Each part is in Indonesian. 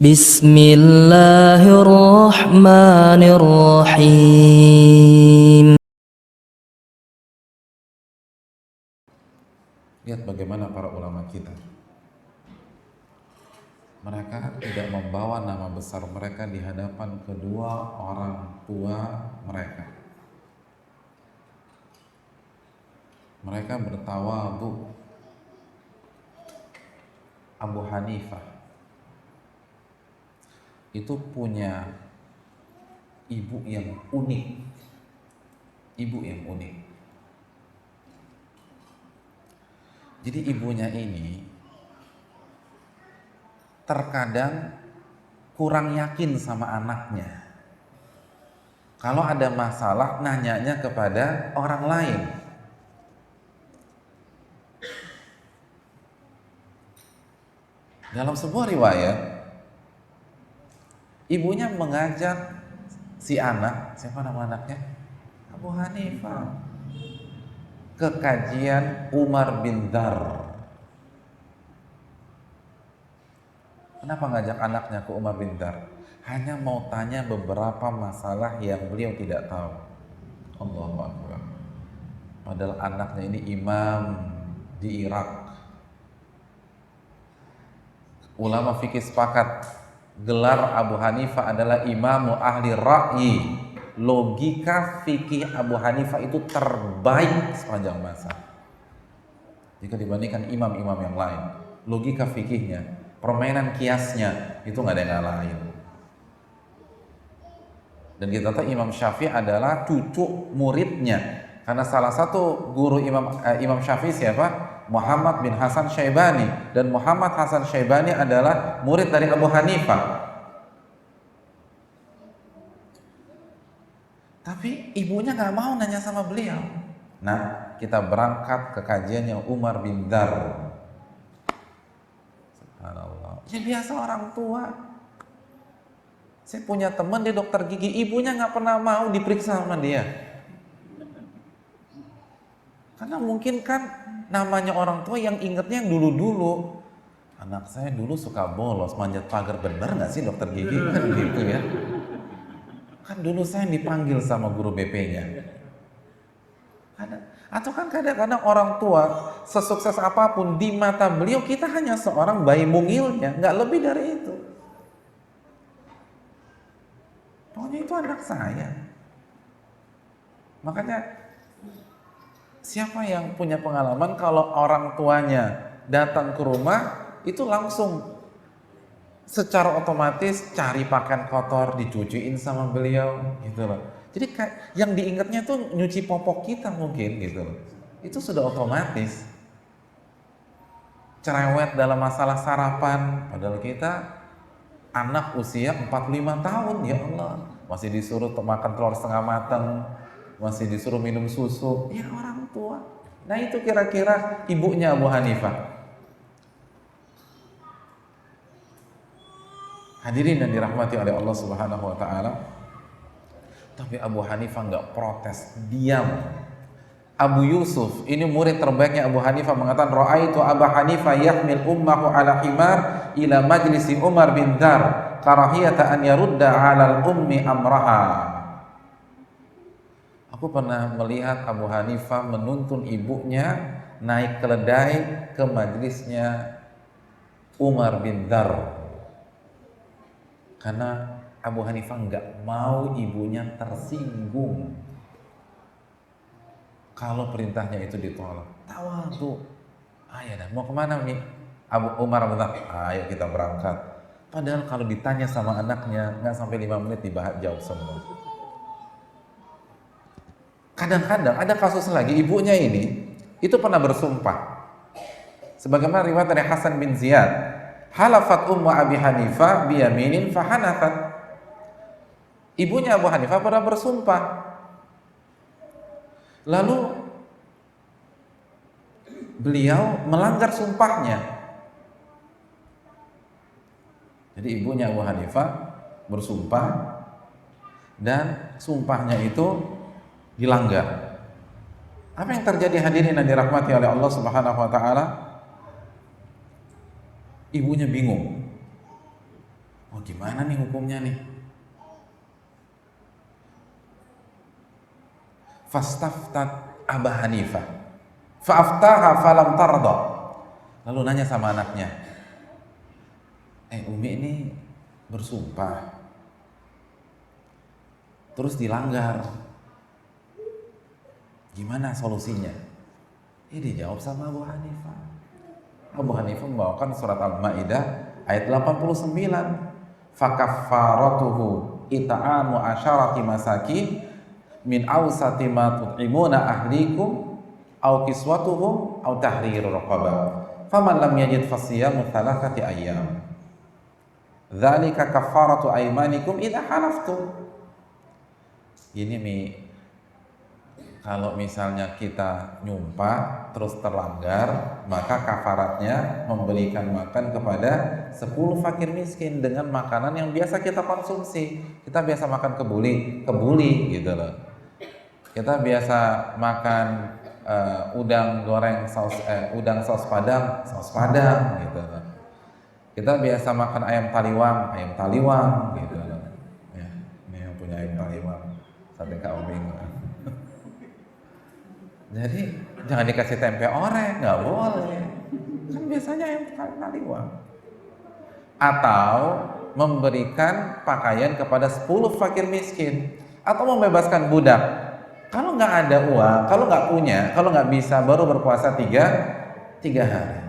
Bismillahirrahmanirrahim. Lihat bagaimana para ulama kita. Mereka tidak membawa nama besar mereka di hadapan kedua orang tua mereka. Mereka bertawadhu. Abu Hanifah itu punya ibu yang unik. Ibu yang unik. Jadi ibunya ini terkadang kurang yakin sama anaknya. Kalau ada masalah nanyanya kepada orang lain. Dalam sebuah riwayat, ibunya mengajak si anak, siapa nama anaknya? Abu Hanifah, ke kajian Umar bin Dar. Kenapa ngajak anaknya ke Umar bin Dar? Hanya mau tanya beberapa masalah yang beliau tidak tahu. Allahu Akbar. Padahal anaknya ini imam di Irak. Ulama fikih sepakat gelar Abu Hanifah adalah imamu ahli ra'yi. Logika fikih Abu Hanifah itu terbaik sepanjang masa jika dibandingkan imam-imam yang lain. Logika fikihnya, permainan kiasnya itu nggak ada yang ngalahin. Dan kita tahu Imam Syafi'i adalah cucu muridnya, karena salah satu guru Imam Syafi'i siapa? Muhammad bin Hasan Syaibani, dan Muhammad Hasan Syaibani adalah murid dari Abu Hanifah. Tapi ibunya nggak mau nanya sama beliau. Nah, kita berangkat ke kajiannya Umar bin Dar. Subhanallah. Ya biasa orang tua. Saya punya teman dia dokter gigi, ibunya nggak pernah mau diperiksa sama dia. Karena mungkin kan namanya orang tua yang ingetnya yang dulu-dulu. Anak saya dulu suka bolos, manjat pagar, benar nggak sih dokter gigi? Kan gitu ya. Kan dulu saya dipanggil sama guru BP-nya. Atau kan kadang-kadang orang tua sesukses apapun di mata beliau kita hanya seorang bayi mungilnya, nggak lebih dari itu. Pokoknya itu anak saya. Makanya siapa yang punya pengalaman kalau orang tuanya datang ke rumah itu langsung secara otomatis cari pakaian kotor dicuciin sama beliau gitu loh. Jadi yang diingatnya tuh nyuci popok kita mungkin gitu loh. Itu sudah otomatis. Cerewet dalam masalah sarapan, padahal kita anak usia 45 tahun, ya Allah, masih disuruh makan telur setengah matang, masih disuruh minum susu. Ya orang tua. Nah itu kira-kira ibunya Abu Hanifah. Hadirin yang dirahmati oleh Allah Subhanahu wa taala. Tapi Abu Hanifah nggak protes, diam. Abu Yusuf, ini murid terbaiknya Abu Hanifah, mengatakan ra'aitu Abu Hanifah yahmil ummahu ala himar ila majlisi Umar bin Dar karahiyata an yarudda 'ala al-ummi amraha. Aku pernah melihat Abu Hanifah menuntun ibunya naik keledai ke majlisnya Umar bin Dar. Karena Abu Hanifah nggak mau ibunya tersinggung kalau perintahnya itu ditolak. Tawadhu. Ayo dah, mau kemana nih? Umar bilang, ayo kita berangkat. Padahal kalau ditanya sama anaknya nggak sampai 5 menit dibahas jawab semua. Kadang-kadang ada kasus lagi, ibunya ini itu pernah bersumpah. Sebagaimana riwayat dari Hasan bin Ziyad, halafat ummu Abi Hanifah biyaminin fahanathat. Ibunya Abu Hanifah pernah bersumpah. Lalu beliau melanggar sumpahnya. Jadi ibunya Abu Hanifah bersumpah dan sumpahnya itu dilanggar. Apa yang terjadi hadirin yang dirahmati oleh Allah Subhanahu wa taala? Ibunya bingung. gimana nih hukumnya nih? Fastaftat Abu Hanifah fa'aftaha falam tarda. Lalu nanya sama anaknya, Umi ini bersumpah terus dilanggar, gimana solusinya? Dijawab sama Abu Hanifah. Abu Hanifah membawakan surat Al-Maidah ayat 89, fakaffaratuhu it'amu asyarati masakin min awsati ma tut'imuna ahlikum aw kiswatuhum aw tahriru raqabah faman lam yajid fasiyamu thalathati ayyam dzalika kaffaratu aymanikum idza halaftum. Ini kalau misalnya kita nyumpah terus terlanggar, maka kafaratnya memberikan makan kepada 10 fakir miskin dengan makanan yang biasa kita konsumsi. Kita biasa makan kebuli gitu loh. Kita biasa makan udang goreng udang saus padang gitu loh. Kita biasa makan ayam taliwang gitu loh. Ya, ini yang punya ayam taliwang, sate kambing. Jadi jangan dikasih tempe orek, nggak boleh. Kan biasanya ayam taliwang. Atau memberikan pakaian kepada 10 fakir miskin, atau membebaskan budak. Kalau nggak ada uang, kalau nggak punya, kalau nggak bisa, baru berpuasa 3 hari.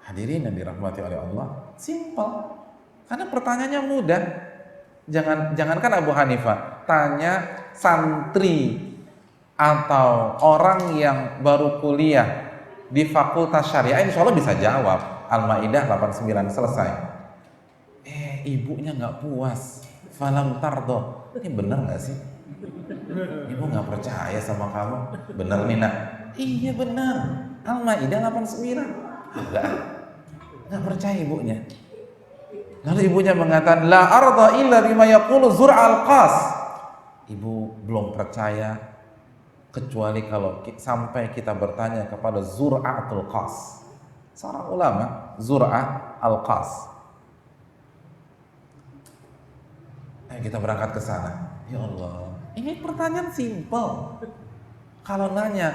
Hadirin yang dirahmati oleh Allah, simple. Karena pertanyaannya mudah. Jangankan Abu Hanifah, tanya santri atau orang yang baru kuliah di fakultas syariah, insya Allah bisa jawab. Al-Maidah 89 selesai. Ibunya nggak puas, falam tardo. Ini benar nggak sih? Ibu nggak percaya sama kamu? Benar nih nak? Iya benar. Al-Maidah 89. Nggak percaya ibunya. Lalu ibunya mengatakan, la arda illa bima yaqulu Zur'al Qas. Ibu belum percaya kecuali kalau sampai kita bertanya kepada Zur'atul Qas, seorang ulama, Zur'a al-Qas. Ayo kita berangkat ke sana. Ya Allah, ini pertanyaan simpel. Kalau nanya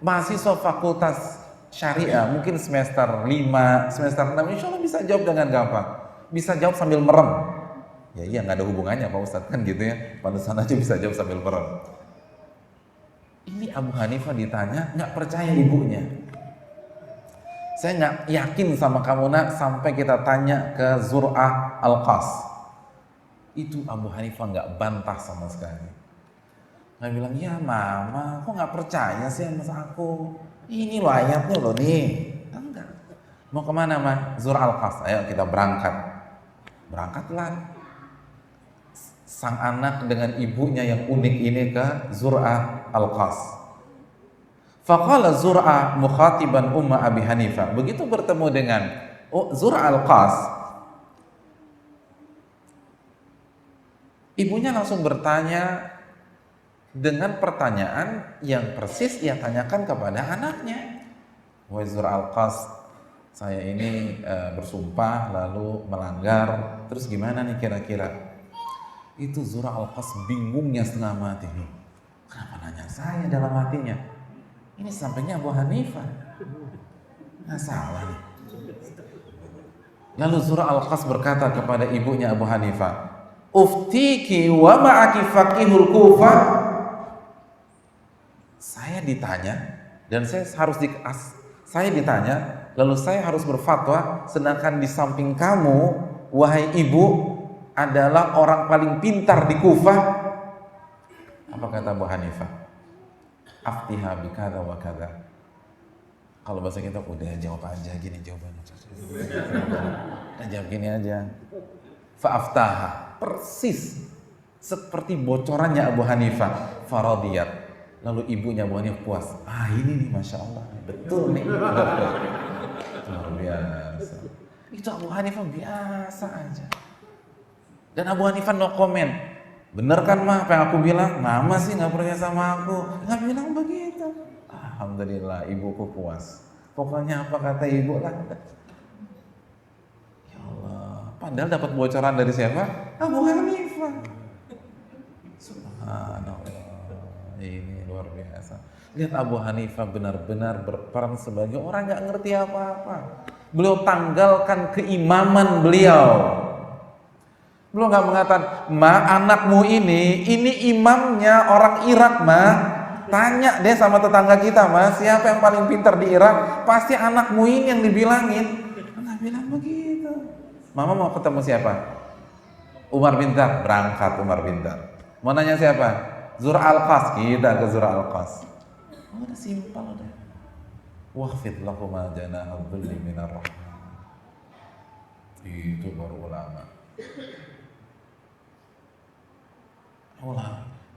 mahasiswa fakultas syariah mungkin semester 5, semester 6, insya Allah bisa jawab dengan gampang. Bisa jawab sambil merem. Ya iya, nggak ada hubungannya Pak Ustadz kan gitu ya. Pantesan aja bisa jawab sambil merem. Ini Abu Hanifah ditanya, nggak percaya ibunya. Saya nggak yakin sama kamu nak sampai kita tanya ke Zur'ah al-Qas. Itu Abu Hanifah nggak bantah sama sekali. Nggak bilang, ya mama, kok nggak percaya sih sama aku? Ini loh ayatnya loh nih. Enggak. Mau kemana mah? Zur'ah al-Qas. Ayo kita berangkat. Berangkatlah sang anak dengan ibunya yang unik ini ke Zur'ah al-Qas. Faqala Zur'ah mukhatiban umma Abi Hanifah. Begitu bertemu dengan Zur'ah al-Qas, ibunya langsung bertanya dengan pertanyaan yang persis ia tanyakan kepada anaknya. Wahai Zur'ah al-Qas, saya ini bersumpah lalu melanggar, terus gimana nih kira-kira? Itu Zur'ah al-Qas bingungnya setengah mati. Kenapa nanya saya dalam hatinya? Ini sampainya Abu Hanifah. Nggak salah nih. Lalu Zur'ah al-Qas berkata kepada ibunya Abu Hanifah, uftiki wa ma'aki faqihul Kufah. Saya ditanya dan saya ditanya, lalu saya harus berfatwa, sedangkan di samping kamu, wahai ibu, adalah orang paling pintar di Kufah. Apa kata Abu Hanifah? Aftiha bikada wa kada. Kalau bahasa kita udah jawab aja gini jawabannya. Jawab gini aja. Fa'aftaha, persis seperti bocorannya Abu Hanifah. Faradiyat. Lalu ibunya Abu Hanifah puas. Ini nih Masya Allah, betul nih. Luar biasa. Itu Abu Hanifah biasa aja. Dan Abu Hanifah no comment. Bener kan mah apa yang aku bilang? Mama sih nggak percaya sama aku. Nggak bilang begitu. Alhamdulillah ibuku puas. Pokoknya apa kata ibu lah. Padahal dapat bocoran dari siapa? Abu Hanifah. Subhanallah, ini luar biasa. Lihat Abu Hanifah benar-benar berperan sebagai orang nggak ngerti apa-apa. Beliau tanggalkan keimaman beliau. Beliau nggak mengatakan, ma anakmu ini imamnya orang Irak, ma. Tanya deh sama tetangga kita, ma, siapa yang paling pintar di Irak? Pasti anakmu ini yang dibilangin. Nggak bilang begitu. Mama mau ketemu siapa? Umar bin Dar, berangkat Umar bin Dar. Mau nanya siapa? Zura al-Qas, kita ke Zura al-Qas. Oh, udah simpel udah. Wahfid lahuma janaha dhulli minar rahmah. Itu baru ulama.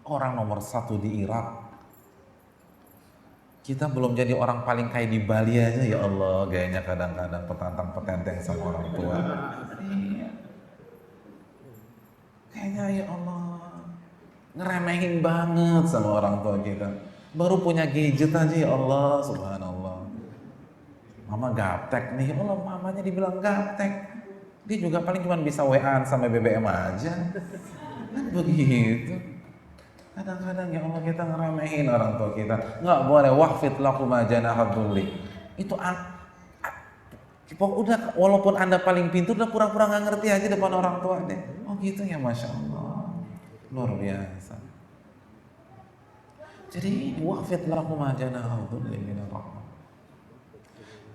Orang nomor 1 di Irak. Kita belum jadi orang paling kaya di Bali aja, ya Allah, gayanya kadang-kadang petantang-petenteng sama orang tua. Iya. Kayaknya ya Allah, ngeremehin banget sama orang tua kita. Baru punya gadget aja, ya Allah, subhanallah. Mama gaptek nih, ya Allah, mamanya dibilang gaptek. Dia juga paling cuma bisa WA-an sama BBM aja. Kan begitu. Kadang-kadang ya Allah kita ngeremehin orang tua kita. Nggak boleh. Wahfid lahuma janaha dhulli. Itu udah, walaupun Anda paling pintar, udah pura-pura nggak ngerti aja depan orang tua deh. Oh gitu ya, Masya Allah, luar biasa. Jadi wahfid lahuma janaha dhulli minar rahmah.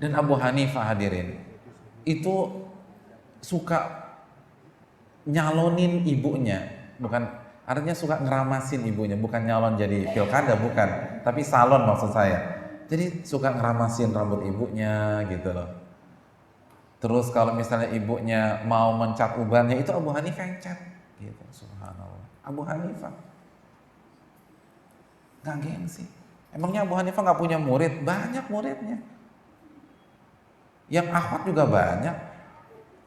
Dan Abu Hanifah hadirin itu suka nyalonin ibunya, bukan artinya suka ngeramasin ibunya, bukan nyalon jadi pilkada, bukan, tapi salon maksud saya. Jadi suka ngeramasin rambut ibunya gitu loh. Terus kalau misalnya ibunya mau mencat ubannya, itu Abu Hanifah yang cat gitu. Subhanallah, Abu Hanifah nggak gengsi. Emangnya Abu Hanifah nggak punya murid? Banyak muridnya. Yang akhwat juga banyak.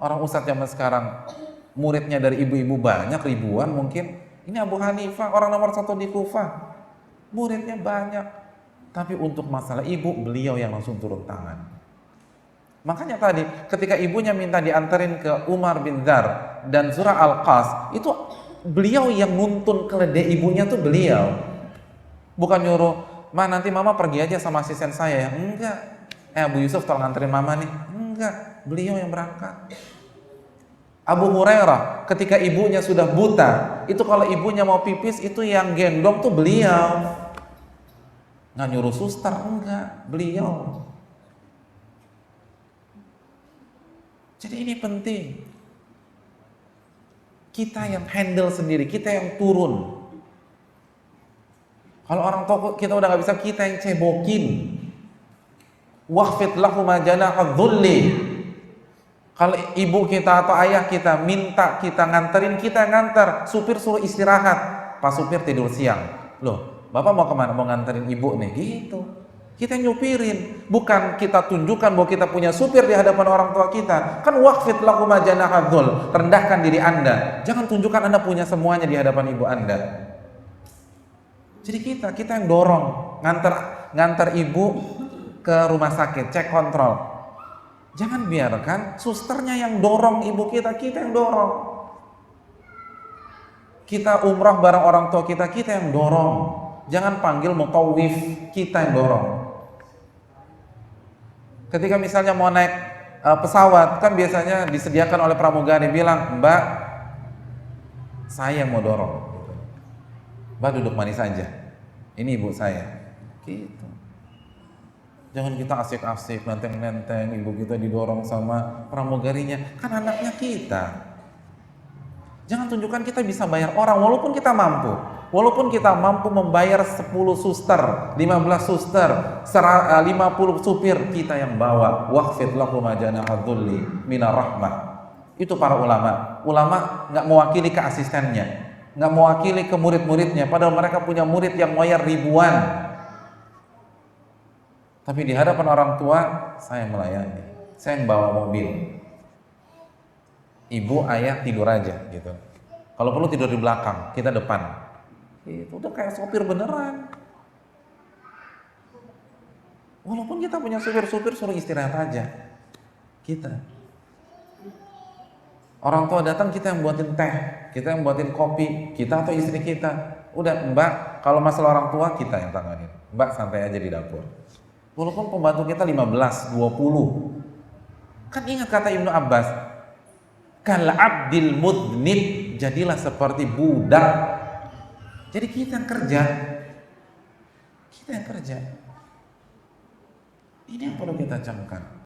Orang ustadz zaman sekarang muridnya dari ibu-ibu banyak, ribuan mungkin. Ini Abu Hanifah, orang nomor 1 di Kufah, muridnya banyak. Tapi untuk masalah ibu, beliau yang langsung turun tangan. Makanya tadi ketika ibunya minta diantarin ke Umar bin Dar dan Zura al-Qas, itu beliau yang nuntun keledai ibunya tuh beliau. Bukan nyuruh, ma nanti mama pergi aja sama asisten saya. Enggak. Abu Yusuf tolong nganterin mama nih. Enggak, beliau yang berangkat. Abu Hurairah ketika ibunya sudah buta, itu kalau ibunya mau pipis itu yang gendong tuh beliau. Nggak nyuruh suster, enggak, beliau. Jadi ini penting. Kita yang handle sendiri, kita yang turun. Kalau orang tua kita udah nggak bisa, kita yang cebokin. Wahfid lahuma janaha dhulli. Kalau ibu kita atau ayah kita minta kita nganterin, kita nganter. Supir suruh istirahat, pas supir tidur siang. Loh, bapak mau kemana? Mau nganterin ibu nih, gitu. Kita nyupirin, bukan kita tunjukkan bahwa kita punya supir di hadapan orang tua kita. Kan waqfid lahuma janaha dhul, rendahkan diri Anda. Jangan tunjukkan Anda punya semuanya di hadapan ibu Anda. Jadi kita yang dorong, nganter ibu ke rumah sakit, cek kontrol. Jangan biarkan susternya yang dorong ibu kita yang dorong. Kita umrah bareng orang tua kita yang dorong. Jangan panggil mutawif, kita yang dorong. Ketika misalnya mau naik pesawat, kan biasanya disediakan oleh pramugari, bilang, Mbak, saya yang mau dorong. Mbak duduk manis saja. Ini ibu saya. Gitu. Jangan kita asik-asik, nenteng-nenteng, ibu kita didorong sama pramugarinya. Kan anaknya kita. Jangan tunjukkan kita bisa bayar orang, walaupun kita mampu. Walaupun kita mampu membayar 10 suster, 15 suster, 50 supir, kita yang bawa. Waqfid lahuma janaha dhulli minar rahmah. Itu para ulama. Ulama nggak mewakili ke asistennya, nggak mewakili ke murid-muridnya, padahal mereka punya murid yang bayar ribuan. Tapi di hadapan orang tua, saya melayani, saya yang bawa mobil. Ibu, ayah tidur aja gitu. Kalau perlu tidur di belakang, kita depan. Itu udah kayak sopir beneran. Walaupun kita punya supir suruh istirahat aja. Kita. Orang tua datang kita yang buatin teh, kita yang buatin kopi, kita atau istri kita. Udah mbak, kalau masalah orang tua kita yang tanganin. Mbak santai aja di dapur. Walaupun pembantu kita 15, 20. Kan ingat kata Ibnu Abbas, kal abdil mudnib, jadilah seperti budak. Jadi kita yang kerja. Kita yang kerja. Ini yang perlu kita camkan.